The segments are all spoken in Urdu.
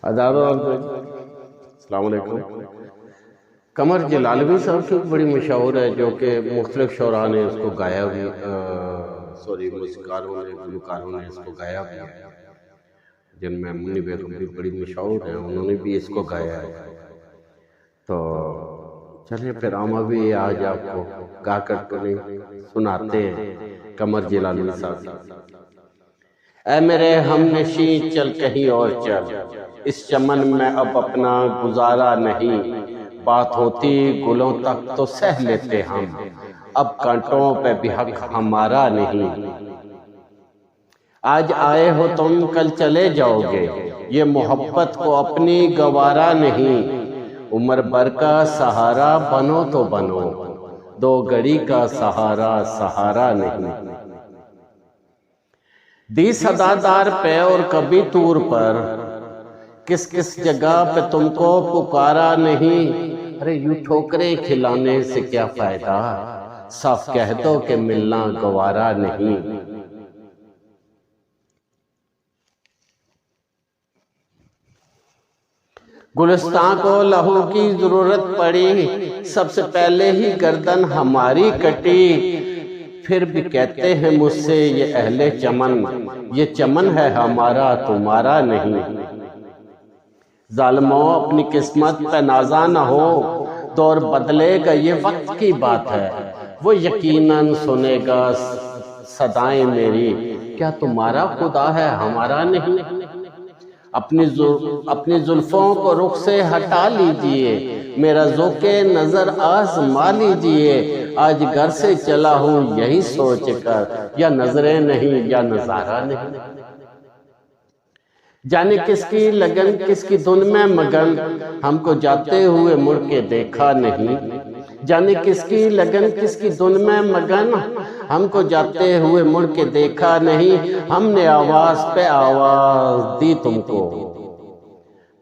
السلام علیکم۔ قمر جلالوی صاحب کی بڑی مشہور ہے، جو کہ مختلف شعراء نے اس کو گایا بھی، موسیقاروں نے، گلوکاروں نے اس کو گایا بھی، جن میں منی بیگم بھی بڑی مشہور ہیں، انہوں نے بھی اس کو گایا ہے۔ تو چلیے پھر ہم ابھی آج آپ کو گا کر سناتے ہیں قمر جلالوی صاحب۔ اے میرے ہم نشیں چل کہیں اور چل، اس چمن میں اب اپنا گزارا نہیں، بات ہوتی گلوں تک تو سہ لیتے ہم، اب کانٹوں پہ بھی حق ہمارا نہیں۔ آج آئے ہو تم کل چلے جاؤ گے، یہ محبت کو اپنی گوارا نہیں، عمر بھر کا سہارا بنو تو بنو، دو گھڑی کا سہارا سہارا نہیں۔ دی صدادار پہ اور کبھی طور پر، کس کس جگہ پہ تم کو پکارا نہیں، ارے یوں ٹھوکریں کھلانے سے کیا فائدہ، صاف کہہ دو کہ ملنا گوارا نہیں۔ گلستان کو لہو کی ضرورت پڑی، سب سے پہلے ہی گردن ہماری کٹی، پھر بھی کہتے ہیں مجھ سے یہ اہل چمن، یہ چمن ہے ہمارا تمہارا نہیں۔ ظالموں اپنی قسمت پہ نازا نہ ہو، دور بدلے گا یہ وقت کی بات ہے، وہ یقیناً سنے گا صدائیں میری، کیا تمہارا خدا ہے ہمارا نہیں۔ اپنی زلفوں کو رخ سے ہٹا لیجئے، میرا ذوق نظر آزما لیجئے، آج گھر سے چلا ہوں یہی سوچ کر، یا نظریں نہیں یا نظارہ نہیں۔ جانے کس کی لگن کس کی دھن میں مگن، ہم کو جاتے ہوئے مڑ کے دیکھا نہیں، جانے کس کی لگن کس کی دھن میں مگن، ہم کو جاتے ہوئے مڑ کے دیکھا نہیں، ہم نے آواز پہ آواز دی تم کو،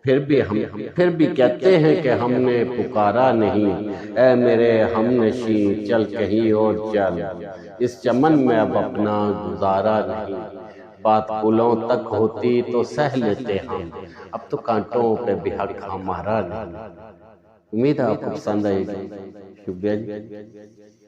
پھر بھی کہتے ہیں کہ ہم نے پکارا نہیں۔ اے میرے ہم نشیں چل کہیں اور چل، اس چمن میں اب اپنا گزارا نہیں، بات گلوں تک ہوتی تو سہ لیتے ہم، اب تو کانٹوں پہ بھی حق ہمارا نہیں۔ امید ہے آپ کو پسند آئے گی۔ شکریہ جی۔